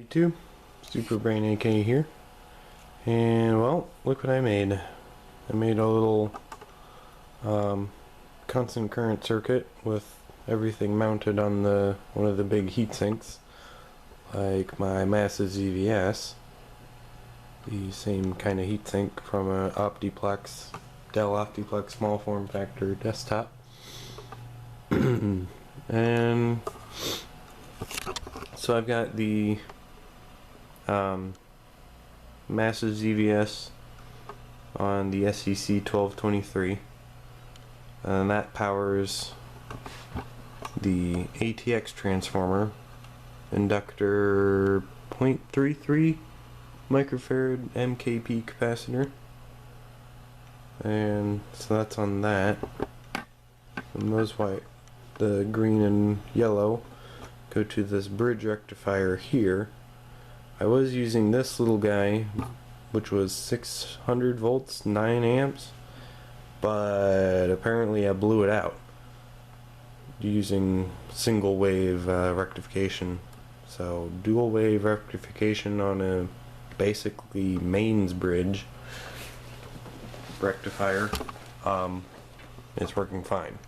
YouTube, Super Brain AK here, and well, look what I made. I made a little constant current circuit with everything mounted on one of the big heat sinks, like my Massive ZVS, the same kind of heat sink from a Dell Optiplex small form factor desktop. And so I've got the Massive ZVS on the SEC 1223, and that powers the ATX transformer, inductor 0.33 microfarad MKP capacitor, and so that's on that. And those white, the green and yellow, go to this bridge rectifier here. I was using this little guy, which was 600 volts, 9 amps, but apparently I blew it out using single wave rectification. So dual wave rectification on a basically mains bridge rectifier is working fine.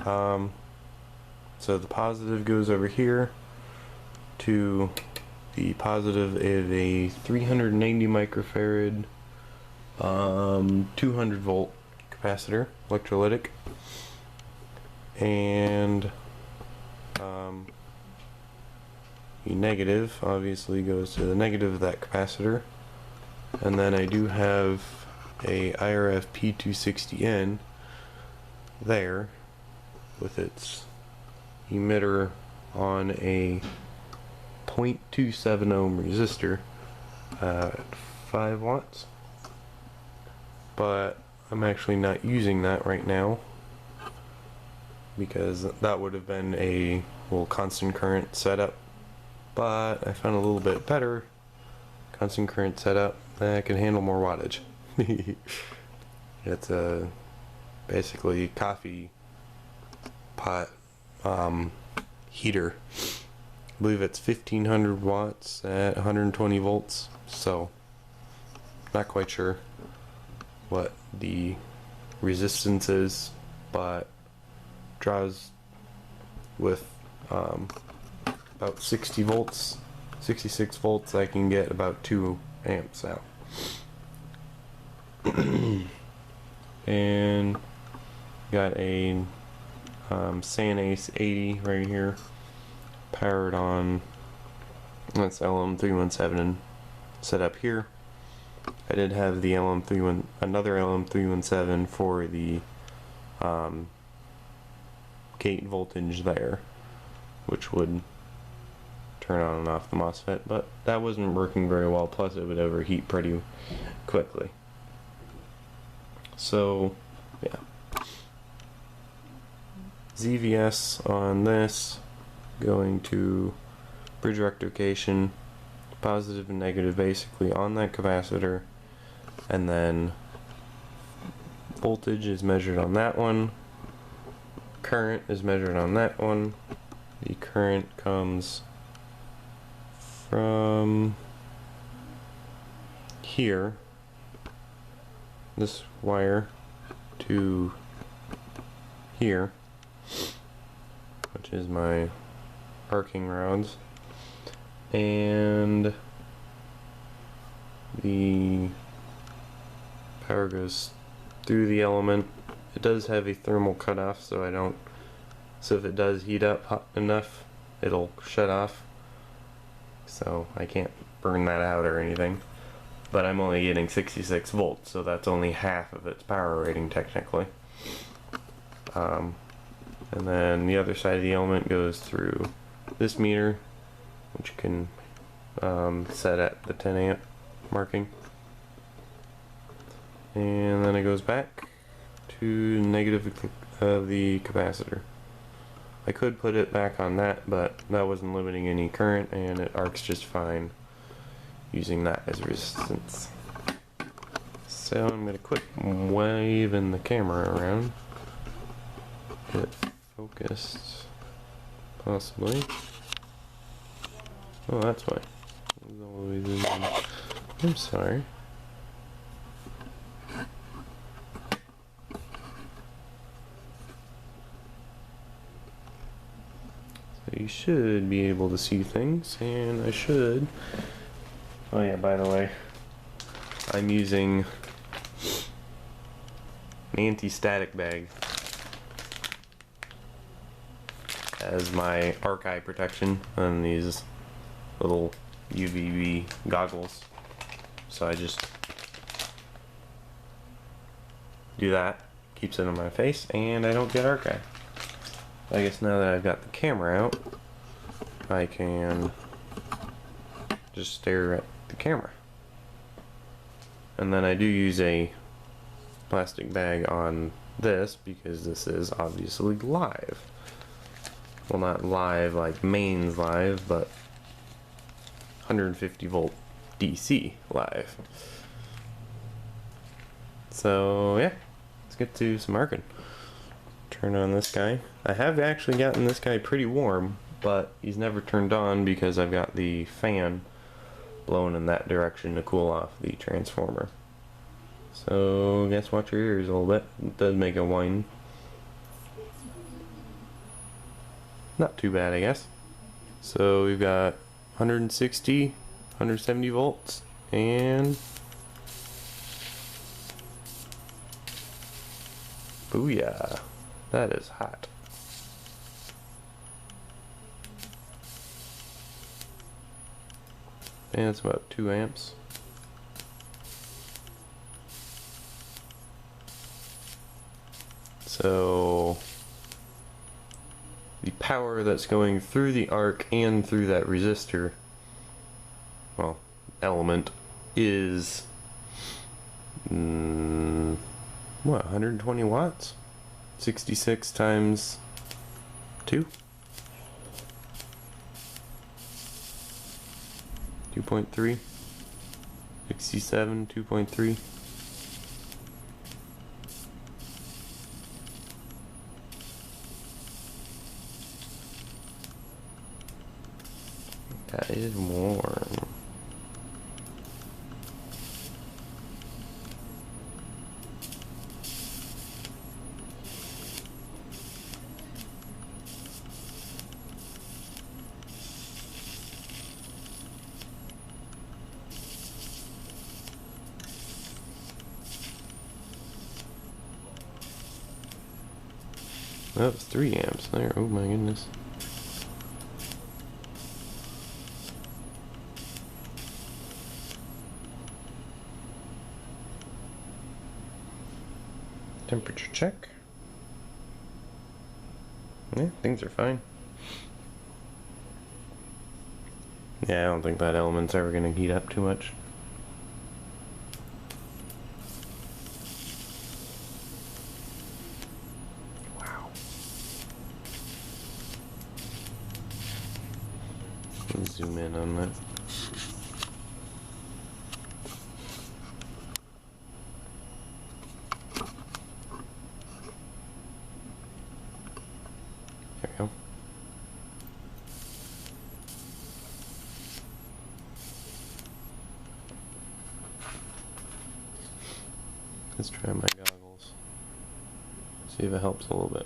So the positive goes over here to the positive of a 390 microfarad 200 volt capacitor, electrolytic, and the negative obviously goes to the negative of that capacitor. And then I do have a IRF P260N there with its emitter on a 0.27 ohm resistor at 5 watts, but I'm actually not using that right now because that would have been a little constant current setup, but I found a little bit better constant current setup that can handle more wattage. It's a basically coffee pot heater. I believe it's 1500 watts at 120 volts, so not quite sure what the resistance is, but draws with about 60 volts, 66 volts. I can get about 2 amps out. And got a SanAce 80 right here, powered on, that's LM317 set up here. I did have the another LM317 for the gate voltage there, which would turn on and off the MOSFET, but that wasn't working very well, plus it would overheat pretty quickly. So yeah, ZVS on this, going to bridge rectification, positive and negative basically on that capacitor, and then voltage is measured on that one, current is measured on that one. The current comes from here, this wire, to here, which is my arcing rods, and the power goes through the element. It does have a thermal cutoff, so if it does heat up hot enough, it'll shut off, so I can't burn that out or anything. But I'm only getting 66 volts, so that's only half of its power rating technically. And then the other side of the element goes through this meter, which you can set at the 10 amp marking, and then it goes back to negative of the capacitor. I could put it back on that, but that wasn't limiting any current, and it arcs just fine using that as resistance. So I'm going to quit waving the camera around, get it focused possibly. Oh, that's why. I'm sorry. So you should be able to see things, and I should. Oh yeah, by the way, I'm using an anti-static bag as my arc eye protection on these little UVB goggles. So I just do that, keeps it on my face, and I don't get arc eye. I guess now that I've got the camera out, I can just stare at the camera. And then I do use a plastic bag on this because this is obviously live. Well, not live like mains live, but 150 volt DC live. So yeah, let's get to some arcing. Turn on this guy. I have actually gotten this guy pretty warm, but he's never turned on because I've got the fan blowing in that direction to cool off the transformer. So I guess watch your ears a little bit. It does make a whine. Not too bad, I guess. So we've got 160, 170 volts, and booyah, that is hot. And it's about 2 amps. So the power that's going through the arc and through that resistor, well, element, is what, 120 watts? 66 times 2? 2.3? 67, 2.3? That is warm. Oh, it's 3 amps there. Oh my goodness. Temperature check. Yeah, things are fine. Yeah, I don't think that element's ever going to heat up too much. Wow. Let's zoom in on that. There we go. Let's try my goggles. See if it helps a little bit.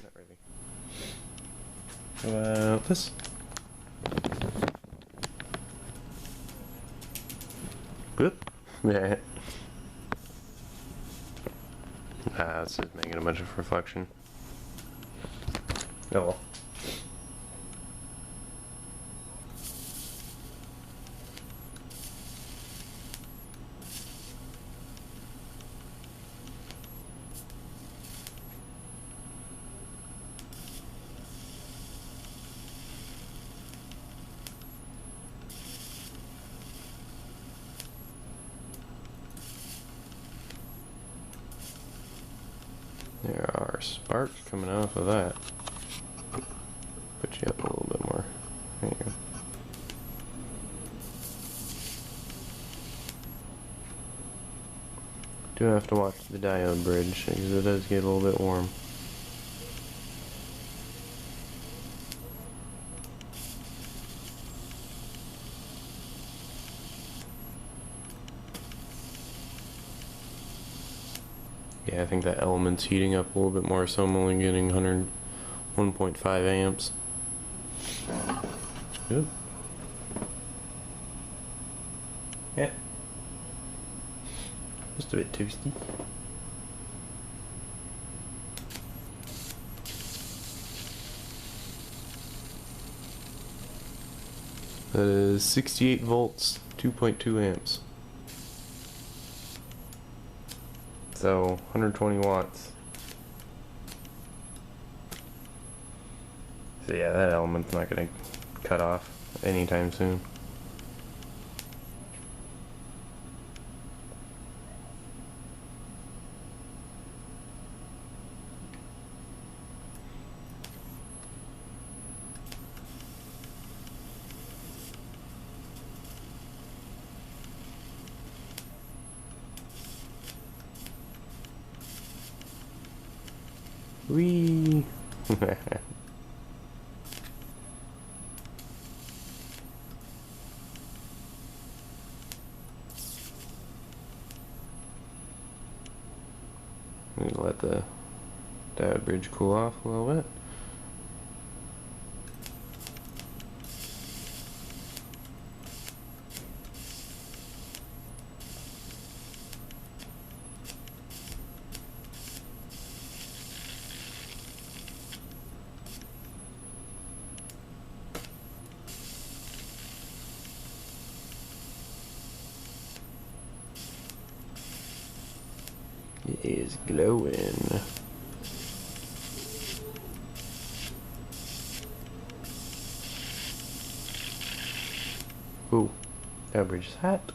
Not really. How about this? Whoop. Yeah. Ah, this is making a bunch of reflection. Oh well. There are sparks coming off of that. Put you up a little bit more. There you go. Do have to watch the diode bridge because it does get a little bit warm. Yeah, I think that element's heating up a little bit more, so I'm only getting 101.5 amps. Good. Yeah. Just a bit toasty. That is 68 volts, 2.2 amps. So 120 watts. So yeah, that element's not gonna cut off anytime soon. Whee! Let the diode bridge cool off a little bit. It is glowing. Ooh, that bridge is hot.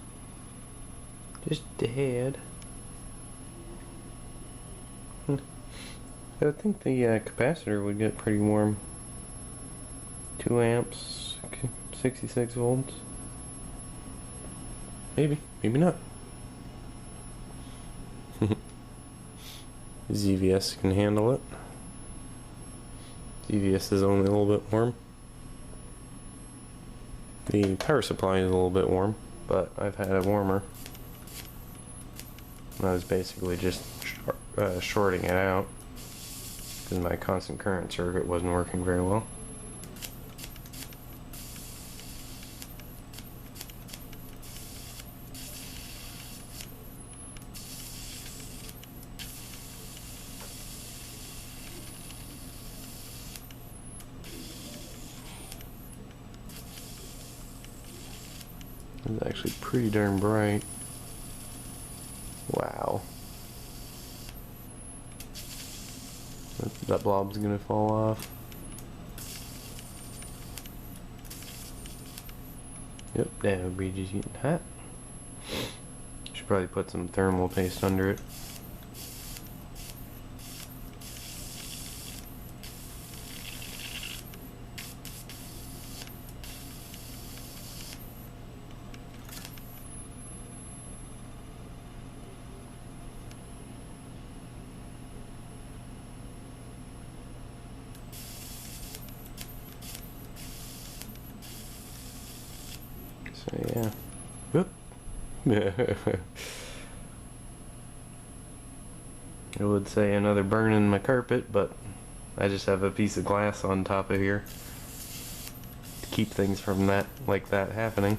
Just dead. I would think the capacitor would get pretty warm. 2 amps, 66 volts. Maybe, maybe not. ZVS can handle it. ZVS is only a little bit warm. The power supply is a little bit warm, but I've had it warmer. I was basically just shorting it out because my constant current circuit wasn't working very well. It's actually pretty darn bright. Wow. That blob's gonna fall off. Yep, that bridge is getting hot. Should probably put some thermal paste under it. So yeah. Whoop. I would say another burn in my carpet, but I just have a piece of glass on top of here to keep things from that happening.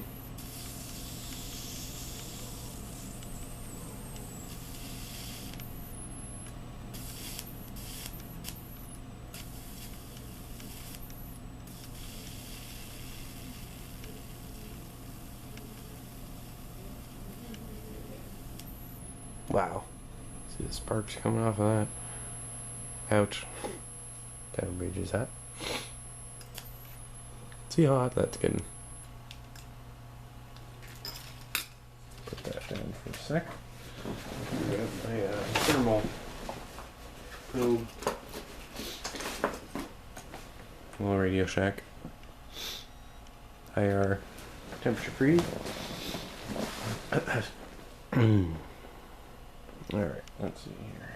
Wow. See the sparks coming off of that. Ouch. That bridge is hot. See how hot that's getting. Put that down for a sec. Grab my thermal probe. Little Radio Shack. IR temperature free. Alright, let's see here.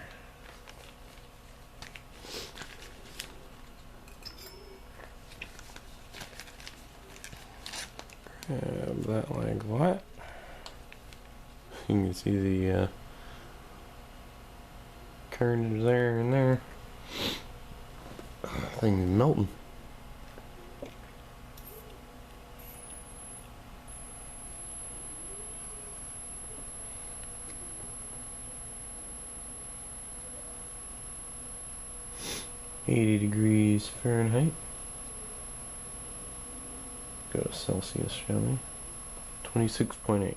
Grab that like that. You can see the turned there and there. Thing is melting. (80°F). Go to Celsius, shall we? 26.8.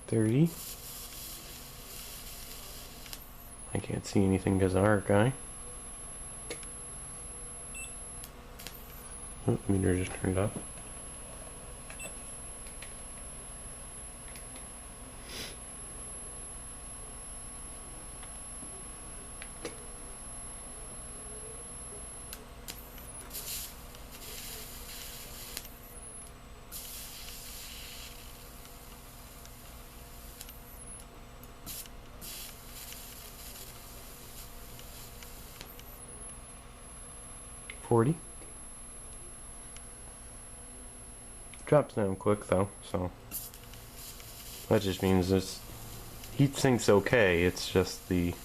.30. I can't see anything because of our guy. Oh, meter just turned off. .40. Drops down quick though, so that just means this heat sink's okay. It's just the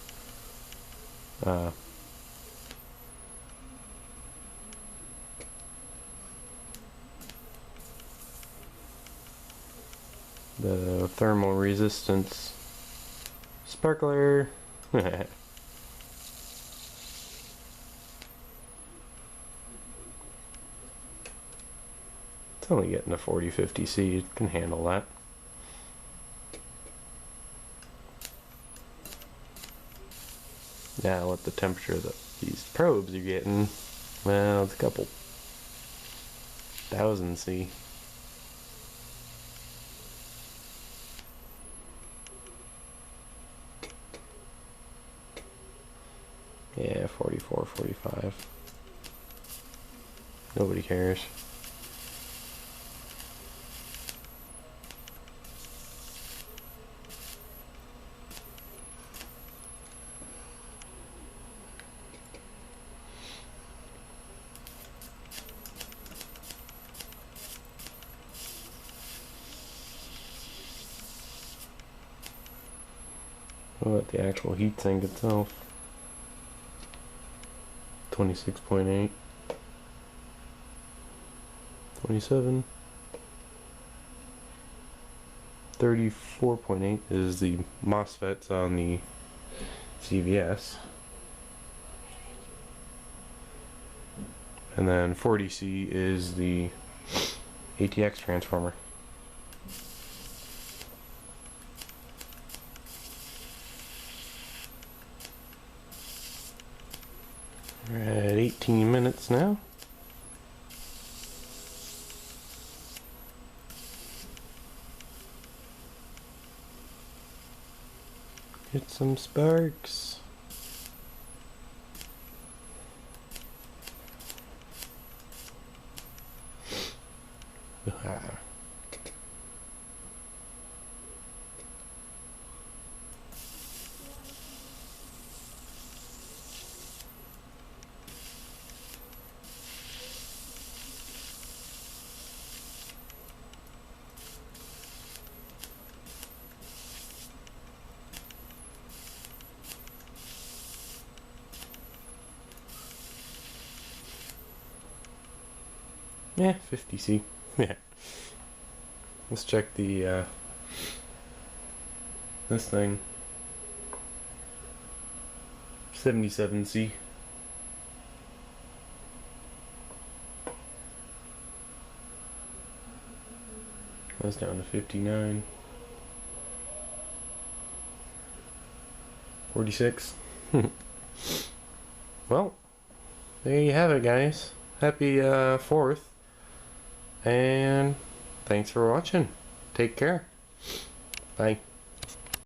thermal resistance sparkler. It's only getting to 40-50 C, it can handle that. Now with the temperature that these probes are getting, well, it's a couple thousand C. Yeah, 44, 45. Nobody cares. What about the actual heatsink itself? 26.8. 27. 34.8 is the MOSFETs on the ZVS. And then 40C is the ATX transformer. We're at 18 minutes now. Get some sparks. Yeah, 50C. Yeah. Let's check the this thing. 77C. That's down to 59. 46. Well, there you have it, guys. Happy 4th. And thanks for watching. Take care. Bye.